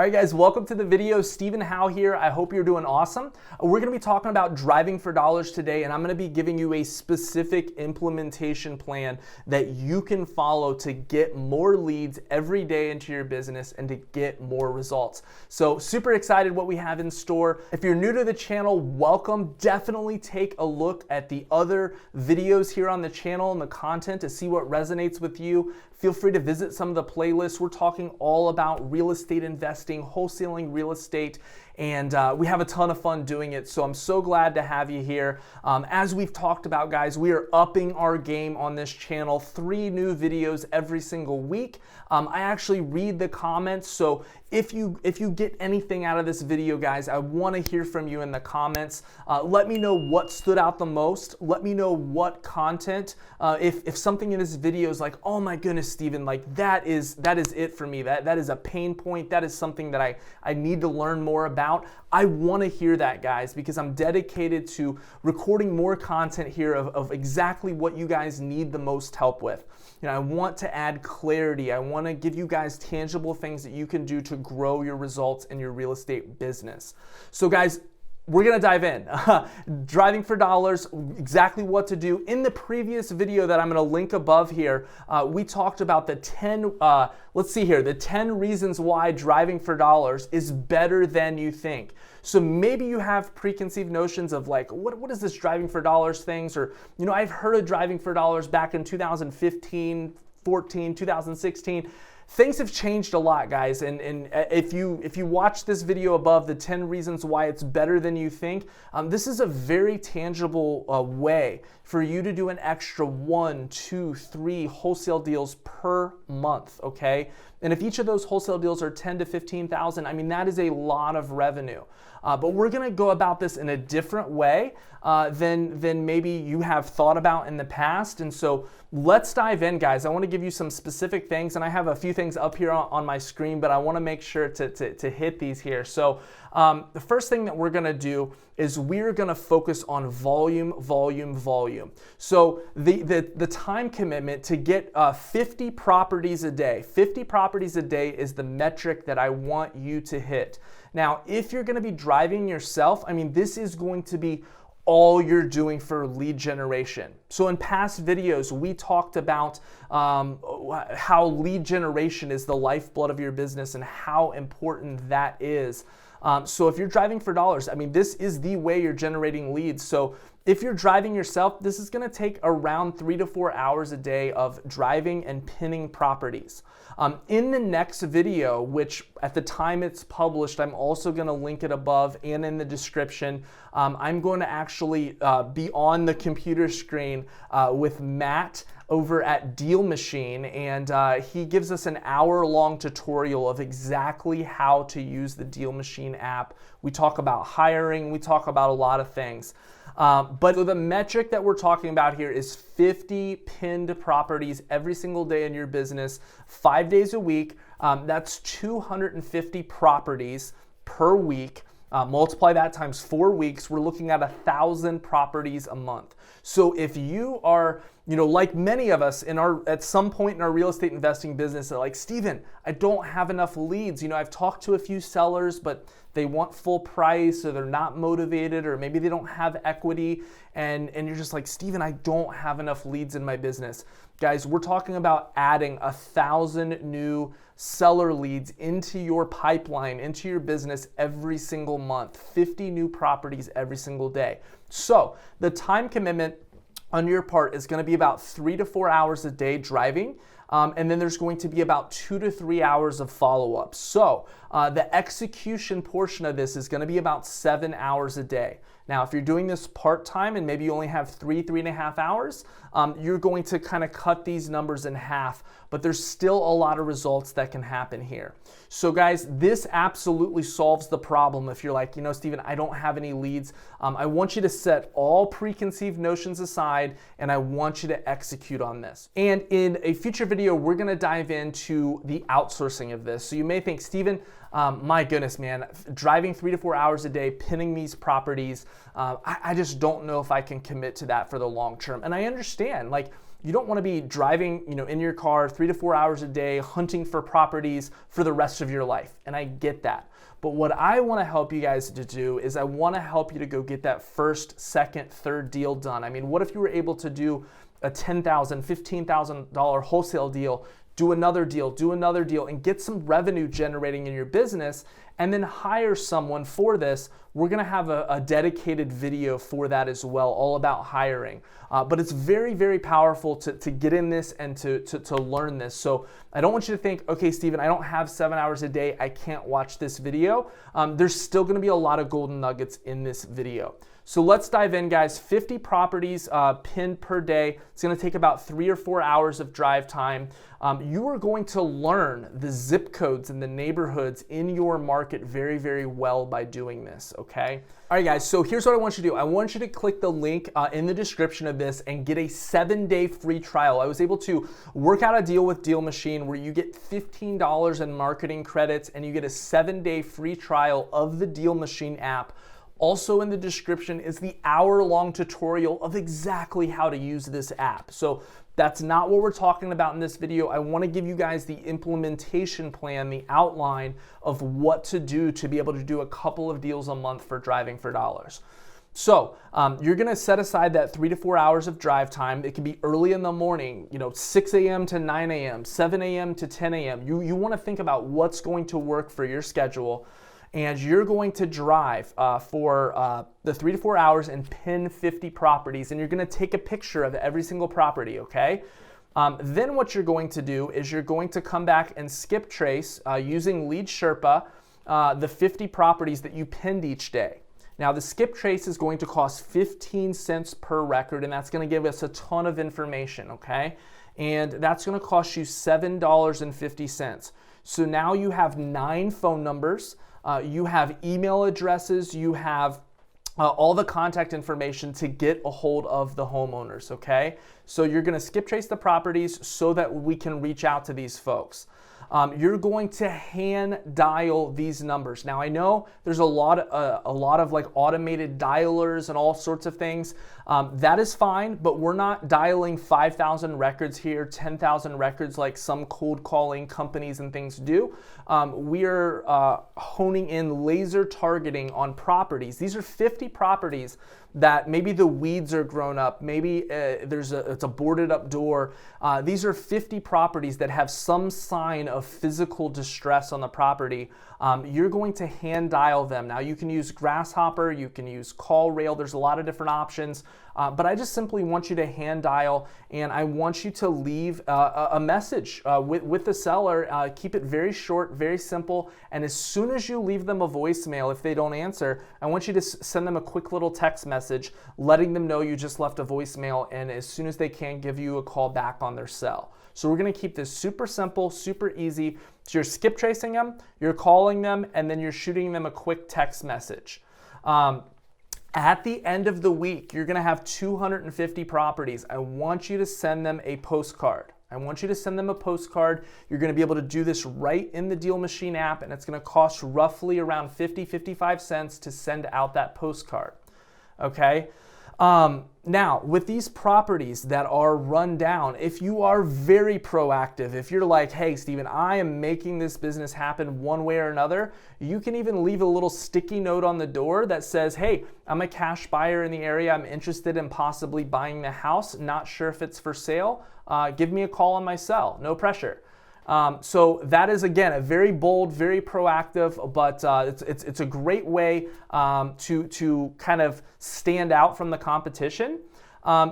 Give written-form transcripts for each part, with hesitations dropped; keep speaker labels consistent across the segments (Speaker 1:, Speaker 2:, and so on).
Speaker 1: All right guys, welcome to the video. Stephen Howell here. I hope you're doing awesome. We're gonna be talking about driving for dollars today, and I'm gonna be giving you a specific implementation plan that you can follow to get more leads every day into your business and to get more results. So super excited what we have in store. If you're new to the channel, welcome. Definitely take a look at the other videos here on the channel and the content to see what resonates with you. Feel free to visit some of the playlists. We're talking all about real estate investing, wholesaling real estate, and we have a ton of fun doing it. So I'm so glad to have you here. As we've talked about, guys, we are upping our game on this channel. 3 new videos every single week. I actually read the comments, so if you get anything out of this video, guys, I want to hear from you in the comments. Let me know what stood out the most. Let me know what content. If something in this video is like, oh my goodness, Stephen, like that is it for me. That is a pain point. That is something that I need to learn more about. I want to hear that, guys, because I'm dedicated to recording more content here of exactly what you guys need the most help with. You know, I want to add clarity. I want to give you guys tangible things that you can do to grow your results in your real estate business. So guys, we're gonna dive in. Driving for dollars, exactly what to do. In the previous video that I'm gonna link above here, we talked about the 10, let's see here, the 10 reasons why driving for dollars is better than you think. So maybe you have preconceived notions of like, what is this driving for dollars things? Or, you know, I've heard of driving for dollars back in 2015, 14, 2016. Things have changed a lot, guys, and if you watch this video above, the 10 reasons why it's better than you think, this is a very tangible way for you to do an extra 1, 2, 3 wholesale deals per month, okay? And if each of those wholesale deals are 10 to 15,000, I mean, that is a lot of revenue. But we're gonna go about this in a different way than maybe you have thought about in the past. And so let's dive in, guys. I wanna give you some specific things, and I have a few things up here on my screen, but I wanna make sure to hit these here. So the first thing that we're gonna do is we're gonna focus on volume, volume, volume. So the time commitment to get 50 properties a day. 50 properties a day is the metric that I want you to hit. Now, if you're gonna be driving yourself, I mean, this is going to be all you're doing for lead generation. So in past videos, we talked about how lead generation is the lifeblood of your business and how important that is. So if you're driving for dollars, I mean, this is the way you're generating leads. So if you're driving yourself, this is gonna take around 3 to 4 hours a day of driving and pinning properties. In the next video, which at the time it's published, I'm also gonna link it above and in the description. I'm going to actually be on the computer screen with Matt over at Deal Machine, and he gives us an hour-long tutorial of exactly how to use the Deal Machine app. We talk about hiring, we talk about a lot of things. But the metric that we're talking about here is 50 pinned properties every single day in your business, 5 days a week. That's 250 properties per week. Multiply that times 4 weeks, we're looking at 1,000 properties a month. So if you are, you know, like many of us at some point in our real estate investing business, they're like, Stephen, I don't have enough leads. You know, I've talked to a few sellers, but they want full price, or they're not motivated, or maybe they don't have equity, and you're just like, Stephen, I don't have enough leads in my business. Guys, we're talking about adding 1,000 new seller leads into your pipeline, into your business every single month, 50 new properties every single day. So the time commitment on your part is gonna be about 3 to 4 hours a day driving. And then there's going to be about 2 to 3 hours of follow-up. So the execution portion of this is going to be about 7 hours a day. Now, if you're doing this part-time and maybe you only have 3.5 hours, you're going to kind of cut these numbers in half, but there's still a lot of results that can happen here. So guys, this absolutely solves the problem. If you're like, you know, Stephen, I don't have any leads. I want you to set all preconceived notions aside, and I want you to execute on this. And in a future video, we're gonna dive into the outsourcing of this. So you may think, Stephen, my goodness, man, driving 3 to 4 hours a day, pinning these properties, I just don't know if I can commit to that for the long term. And I understand, like, you don't want to be driving, in your car 3 to 4 hours a day, hunting for properties for the rest of your life. And I get that. But what I want to help you guys to do is I want to help you to go get that first, second, third deal done. I mean, what if you were able to do a $10,000, $15,000 wholesale deal, do another deal, and get some revenue generating in your business, and then hire someone for this? We're gonna have a dedicated video for that as well, all about hiring. But it's very, very powerful to get in this and to learn this. So I don't want you to think, okay, Steven, I don't have 7 hours a day, I can't watch this video. There's still gonna be a lot of golden nuggets in this video. So let's dive in, guys. 50 properties pinned per day. It's going to take about 3 or 4 hours of drive time. You are going to learn the zip codes and the neighborhoods in your market very, very well by doing this, okay? All right, guys, so here's what I want you to do. I want you to click the link in the description of this and get a 7-day free trial. I was able to work out a deal with Deal Machine where you get $15 in marketing credits and you get a 7-day free trial of the Deal Machine app. Also in the description is the hour-long tutorial of exactly how to use this app. So that's not what we're talking about in this video. I want to give you guys the implementation plan, the outline of what to do to be able to do a couple of deals a month for Driving for Dollars. So you're going to set aside that 3 to 4 hours of drive time. It can be early in the morning, 6 a.m. to 9 a.m., 7 a.m. to 10 a.m. You want to think about what's going to work for your schedule. And you're going to drive for the 3 to 4 hours and pin 50 properties, and you're going to take a picture of every single property, okay? Then what you're going to do is you're going to come back and skip trace using Lead Sherpa the 50 properties that you pinned each day. Now the skip trace is going to cost 15 cents per record, and that's going to give us a ton of information, okay? And that's going to cost you $7.50. So now you have 9 phone numbers. You have email addresses, you have all the contact information to get a hold of the homeowners, okay? So you're gonna skip trace the properties so that we can reach out to these folks. You're going to hand dial these numbers. Now I know there's a lot of like automated dialers and all sorts of things. That is fine, but we're not dialing 5,000 records here, 10,000 records like some cold calling companies and things do. We're honing in laser targeting on properties. These are 50 properties that maybe the weeds are grown up, maybe it's a boarded up door. These are 50 properties that have some sign of physical distress on the property. You're going to hand dial them. Now you can use Grasshopper, you can use CallRail, there's a lot of different options, but I just simply want you to hand dial, and I want you to leave a message with the seller. Keep it very short, very simple, and as soon as you leave them a voicemail, if they don't answer, I want you to send them a quick little text message letting them know you just left a voicemail, and as soon as they can, give you a call back on their cell. So we're going to keep this super simple, super easy. So you're skip tracing them, you're calling them, and then you're shooting them a quick text message. At the end of the week, you're going to have 250 properties. I want you to send them a postcard. I want you to send them a postcard. You're going to be able to do this right in the Deal Machine app, and it's going to cost roughly around 50-55 cents to send out that postcard. Okay? Now, with these properties that are run down, if you are very proactive, if you're like, hey, Steven, I am making this business happen one way or another, you can even leave a little sticky note on the door that says, hey, I'm a cash buyer in the area. I'm interested in possibly buying the house. Not sure if it's for sale. Give me a call on my cell. No pressure. So that is, again, a very bold, very proactive, but it's a great way to kind of stand out from the competition.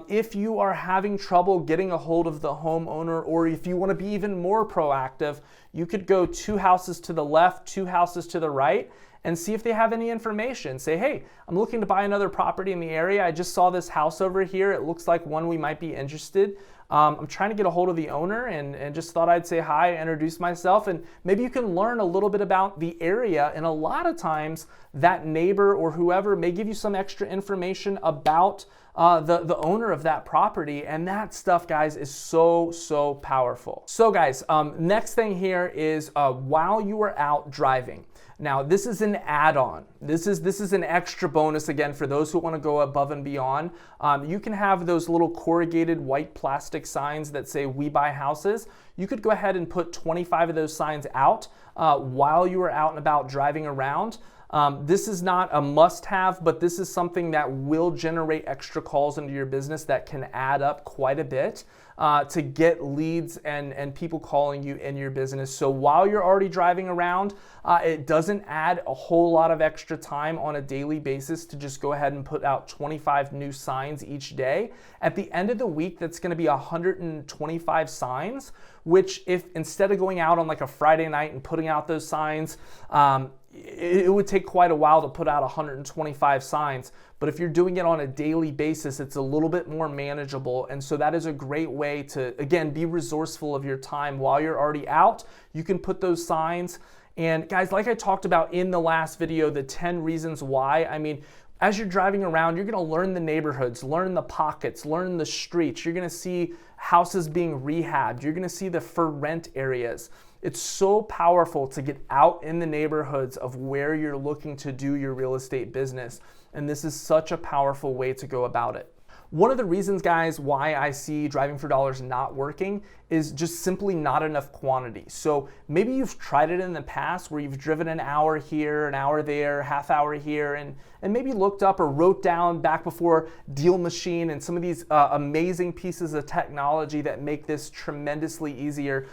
Speaker 1: If you are having trouble getting a hold of the homeowner, or if you want to be even more proactive, you could go 2 houses to the left, 2 houses to the right, and see if they have any information. Say, hey, I'm looking to buy another property in the area. I just saw this house over here. It looks like one we might be interested. I'm trying to get a hold of the owner and just thought I'd say hi, introduce myself, and maybe you can learn a little bit about the area. And a lot of times that neighbor or whoever may give you some extra information about the owner of that property. And that stuff, guys, is so powerful. So guys, next thing here is while you are out driving. Now, this is an add-on. This is an extra bonus, again, for those who want to go above and beyond. You can have those little corrugated white plastic signs that say "We Buy Houses." You could go ahead and put 25 of those signs out while you are out and about driving around. This is not a must-have, but this is something that will generate extra calls into your business that can add up quite a bit to get leads and people calling you in your business. So while you're already driving around, it doesn't add a whole lot of extra time on a daily basis to just go ahead and put out 25 new signs each day. At the end of the week, that's going to be 125 signs, which if instead of going out on like a Friday night and putting out those signs, it would take quite a while to put out 125 signs. But if you're doing it on a daily basis, it's a little bit more manageable. And so that is a great way to, again, be resourceful of your time. While you're already out, you can put those signs. And guys, like I talked about in the last video, the 10 reasons why, I mean, as you're driving around, you're gonna learn the neighborhoods, learn the pockets, learn the streets. You're gonna see houses being rehabbed. You're gonna see the for rent areas. It's so powerful to get out in the neighborhoods of where you're looking to do your real estate business. And this is such a powerful way to go about it. One of the reasons, guys, why I see driving for dollars not working is just simply not enough quantity. So maybe you've tried it in the past where you've driven an hour here, an hour there, half hour here, and maybe looked up or wrote down back before Deal Machine and some of these amazing pieces of technology that make this tremendously easier.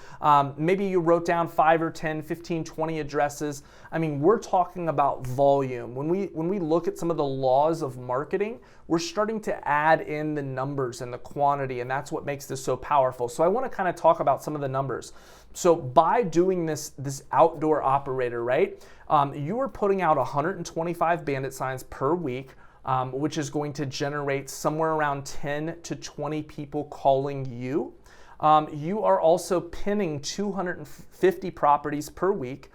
Speaker 1: Maybe you wrote down 5 or 10, 15, 20 addresses. I mean, we're talking about volume. When we look at some of the laws of marketing, we're starting to add in the numbers and the quantity, and that's what makes this so powerful. So I want to kind of talk about some of the numbers. So by doing this outdoor operator, right, you are putting out 125 bandit signs per week, which is going to generate somewhere around 10 to 20 people calling you. You are also pinning 250 properties per week,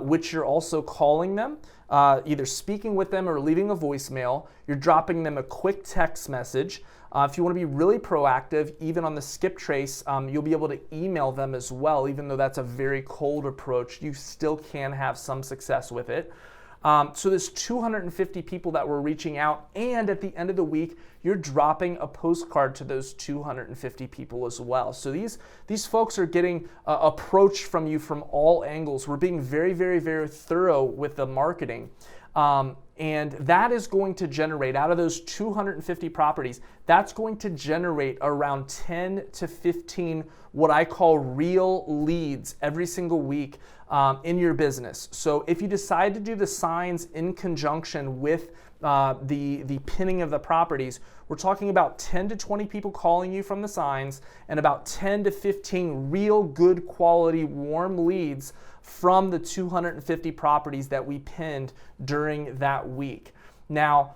Speaker 1: which you're also calling them, either speaking with them or leaving a voicemail. You're dropping them a quick text message. If you want to be really proactive, even on the skip trace, you'll be able to email them as well. Even though that's a very cold approach, you still can have some success with it. So there's 250 people that we're reaching out, and at the end of the week, you're dropping a postcard to those 250 people as well. So these folks are getting approached from you from all angles. We're being very thorough with the marketing. And that is going to generate, out of those 250 properties, that's going to generate around 10 to 15 what I call real leads every single week in your business. So if you decide to do the signs in conjunction with the pinning of the properties, we're talking about 10 to 20 people calling you from the signs and about 10 to 15 real good quality warm leads from the 250 properties that we pinned during that week. Now,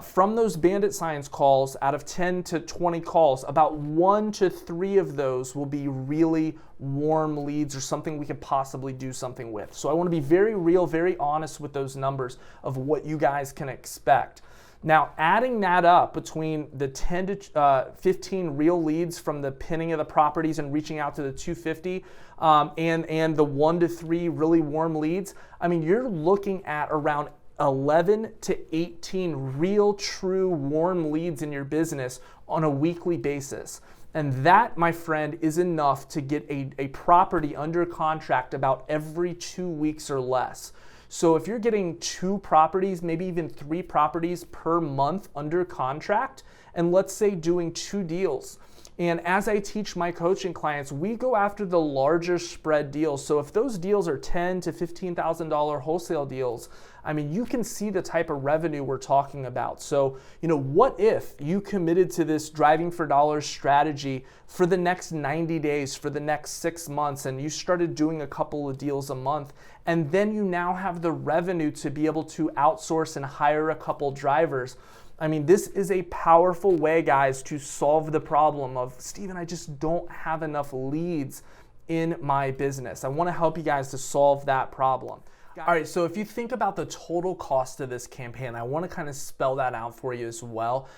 Speaker 1: from those bandit signs calls, out of 10 to 20 calls, about 1 to 3 of those will be really warm leads or something we could possibly do something with. So I want to be very real, very honest with those numbers of what you guys can expect. Now, adding that up between the 10 to 15 real leads from the pinning of the properties and reaching out to the 250 and the 1 to 3 really warm leads, I mean, you're looking at around 11 to 18 real, true, warm leads in your business on a weekly basis. And that, my friend, is enough to get a property under contract about every 2 weeks or less. So if you're getting 2 properties, maybe even 3 properties per month under contract, and let's say doing 2 deals. And as I teach my coaching clients, we go after the larger spread deals. So if those deals are $10,000 to $15,000 wholesale deals, I mean, you can see the type of revenue we're talking about. So, what if you committed to this driving for dollars strategy for the next 90 days, for the next 6 months, and you started doing a couple of deals a month, and then you now have the revenue to be able to outsource and hire a couple drivers? I mean, this is a powerful way, guys, to solve the problem of, Steven, I just don't have enough leads in my business. I want to help you guys to solve that problem. All right, so if you think about the total cost of this campaign, I want to kind of spell that out for you as well.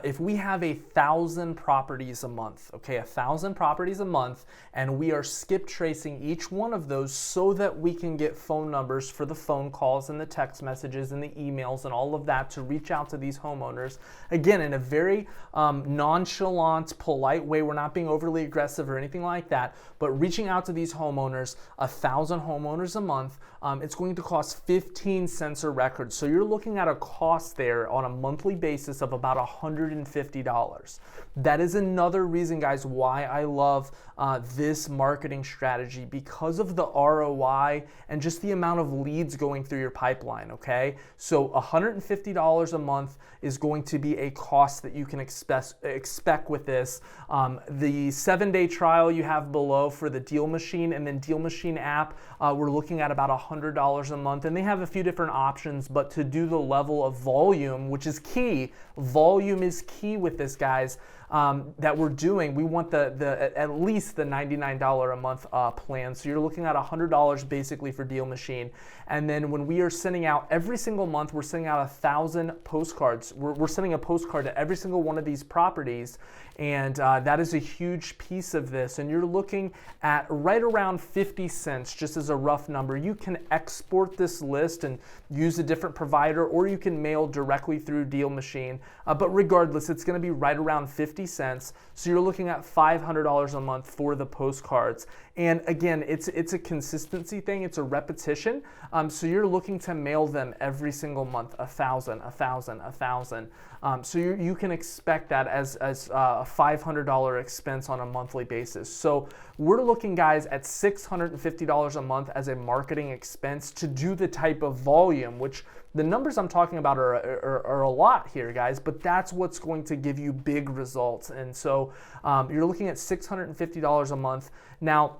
Speaker 1: If we have 1,000 properties a month, okay, 1,000 properties a month, and we are skip tracing each one of those so that we can get phone numbers for the phone calls and the text messages and the emails and all of that to reach out to these homeowners, again, in a very nonchalant, polite way. We're not being overly aggressive or anything like that, but reaching out to these homeowners, 1,000 homeowners a month, it's going to cost 15 cents a record. So you're looking at a cost there on a monthly basis of about $150. That is another reason, guys, why I love this marketing strategy, because of the ROI and just the amount of leads going through your pipeline, okay? So $150 a month is going to be a cost that you can expect with this. The 7-day trial you have below for the Deal Machine, and then Deal Machine app, we're looking at about $100 a month, and they have a few different options, but to do the level of volume, which is key, volume is key with this, guys, that we're doing, we want at least the $99 a month plan. So you're looking at $100 basically for Deal Machine. And then when we are sending out every single month, we're sending out 1,000 postcards. We're sending a postcard to every single one of these properties, and that is a huge piece of this. And you're looking at right around 50 cents, just as a rough number. You can export this list and use a different provider, or you can mail directly through Deal Machine. But regardless, it's going to be right around 50 cents. So you're looking at $500 a month for the postcards. And again, it's a consistency thing. It's a repetition. So you're looking to mail them every single month, 1,000, 1,000, 1,000. So you can expect that as a $500 expense on a monthly basis. So we're looking, guys, at $650 a month as a marketing expense to do the type of volume, which the numbers I'm talking about are a lot here, guys, but that's what's going to give you big results. And so you're looking at $650 a month. Now,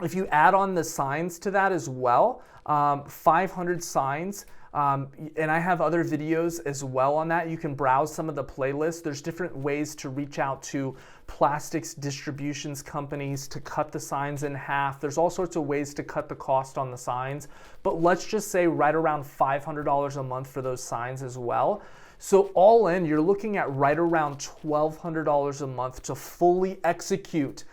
Speaker 1: if you add on the signs to that as well, 500 signs, and I have other videos as well on that. You can browse some of the playlists. There's different ways to reach out to plastics distributions companies to cut the signs in half. There's all sorts of ways to cut the cost on the signs, but let's just say right around $500 a month for those signs as well. So all in, you're looking at right around $1,200 a month to fully execute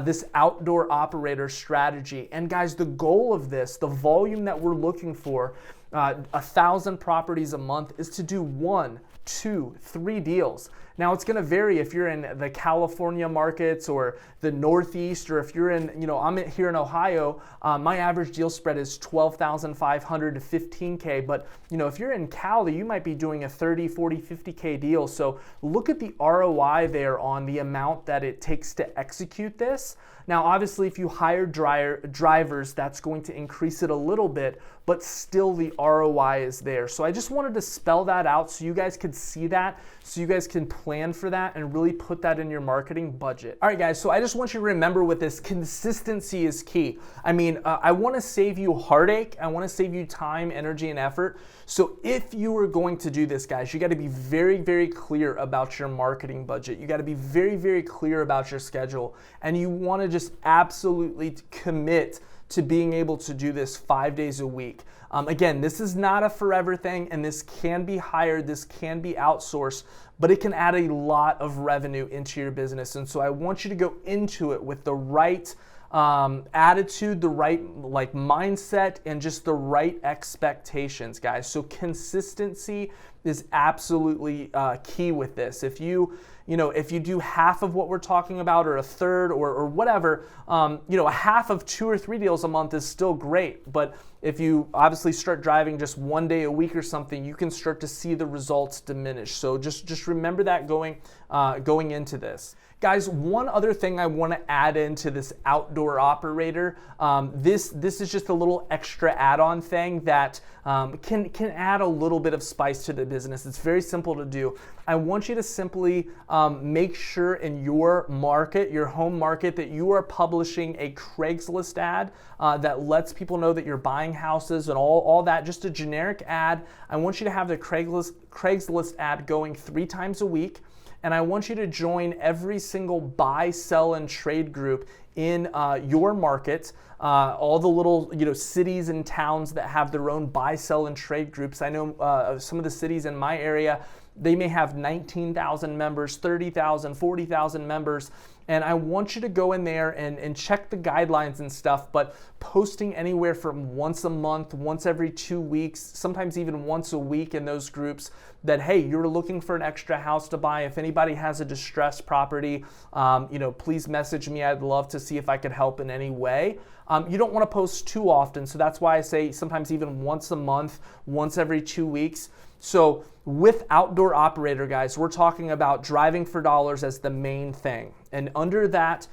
Speaker 1: this outdoor operator strategy. And guys, the goal of this, the volume that we're looking for, 1,000 properties a month, is to do 1, 2, 3 deals. Now it's going to vary if you're in the California markets or the Northeast, or if you're in, I'm here in Ohio, my average deal spread is 12,500 to 15K. But, if you're in Cali, you might be doing a 30, 40, 50K deal. So look at the ROI there on the amount that it takes to execute this. Now, obviously, if you hire drivers, that's going to increase it a little bit, but still the ROI is there. So I just wanted to spell that out so you guys could see that, so you guys can plan for that and really put that in your marketing budget. All right, guys, so I just want you to remember with this, consistency is key. I mean, I want to save you heartache. I want to save you time, energy, and effort. So if you are going to do this, guys, you got to be very, very clear about your marketing budget. You got to be very, very clear about your schedule, and you want to just absolutely commit to being able to do this 5 days a week. Again, this is not a forever thing, and this can be hired, this can be outsourced, but it can add a lot of revenue into your business. And so I want you to go into it with the right attitude, the right mindset, and just the right expectations, guys. So consistency is absolutely key with this. If you do half of what we're talking about, or a third, or whatever, a half of 2 or 3 deals a month is still great. But if you obviously start driving just 1 day a week or something, you can start to see the results diminish. So just remember that going into this. Guys, one other thing I want to add into this outdoor operator, this is just a little extra add-on thing that can add a little bit of spice to the business. It's very simple to do. I want you to simply make sure in your market, your home market, that you are publishing a Craigslist ad that lets people know that you're buying houses and all that, just a generic ad. I want you to have the Craigslist ad going 3 times a week. And I want you to join every single buy, sell, and trade group in your market, all the little cities and towns that have their own buy, sell, and trade groups. I know some of the cities in my area, they may have 19,000 members, 30,000, 40,000 members. And I want you to go in there and check the guidelines and stuff, but posting anywhere from once a month, once every 2 weeks, sometimes even once a week in those groups that, hey, you're looking for an extra house to buy. If anybody has a distressed property, please message me. I'd love to see if I could help in any way. You don't want to post too often, so that's why I say sometimes even once a month, once every 2 weeks. So with Outdoor Operator, guys, we're talking about driving for dollars as the main thing. And under that,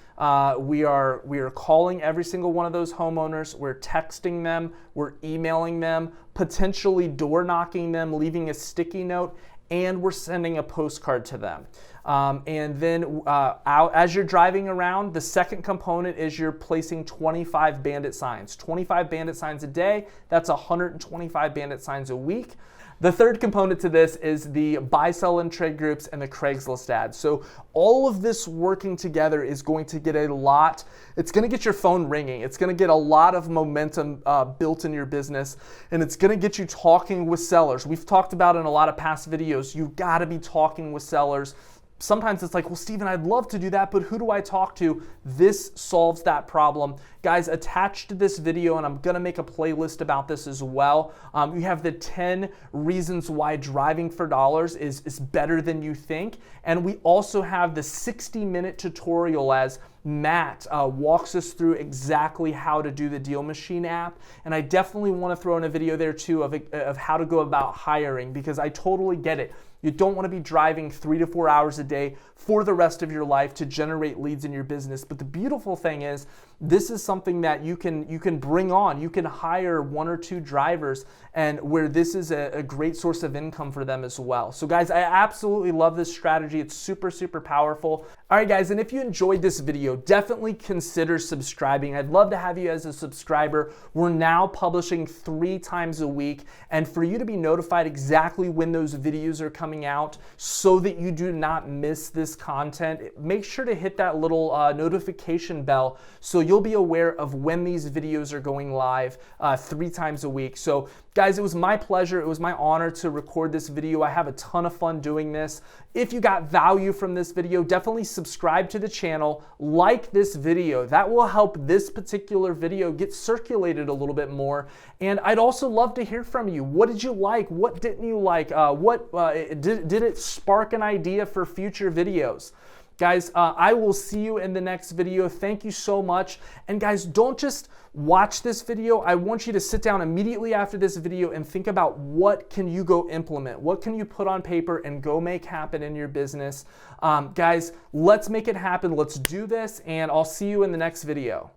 Speaker 1: we are calling every single one of those homeowners. We're texting them, we're emailing them, potentially door knocking them, leaving a sticky note, and we're sending a postcard to them. And then as you're driving around, the second component is you're placing 25 bandit signs. 25 bandit signs a day, that's 125 bandit signs a week. The third component to this is the buy, sell, and trade groups and the Craigslist ads. So all of this working together is going to get it's going to get your phone ringing. It's going to get a lot of momentum built in your business, and it's going to get you talking with sellers. We've talked about in a lot of past videos, you've got to be talking with sellers. Sometimes it's like, well, Steven, I'd love to do that, but who do I talk to? This solves that problem. Guys, attached to this video, and I'm gonna make a playlist about this as well, you have the 10 reasons why driving for dollars is better than you think. And we also have the 60-minute tutorial as Matt walks us through exactly how to do the Deal Machine app. And I definitely wanna throw in a video there too of how to go about hiring, because I totally get it. You don't want to be driving 3 to 4 hours a day for the rest of your life to generate leads in your business. But the beautiful thing is, this is something that you can bring on. You can hire 1 or 2 drivers, and where this is a great source of income for them as well. So guys, I absolutely love this strategy. It's super, super powerful. All right, guys, and if you enjoyed this video, definitely consider subscribing. I'd love to have you as a subscriber. We're now publishing 3 times a week, and for you to be notified exactly when those videos are coming out so that you do not miss this content, make sure to hit that little notification bell so you'll be aware of when these videos are going live 3 times a week. So guys, it was my pleasure. It was my honor to record this video. I have a ton of fun doing this. If you got value from this video, definitely subscribe to the channel, like this video. That will help this particular video get circulated a little bit more. And I'd also love to hear from you. What did you like? What didn't you like? Did it spark an idea for future videos? Guys, I will see you in the next video. Thank you so much. And guys, don't just watch this video. I want you to sit down immediately after this video and think about what can you go implement? What can you put on paper and go make happen in your business? Guys, let's make it happen. Let's do this, and I'll see you in the next video.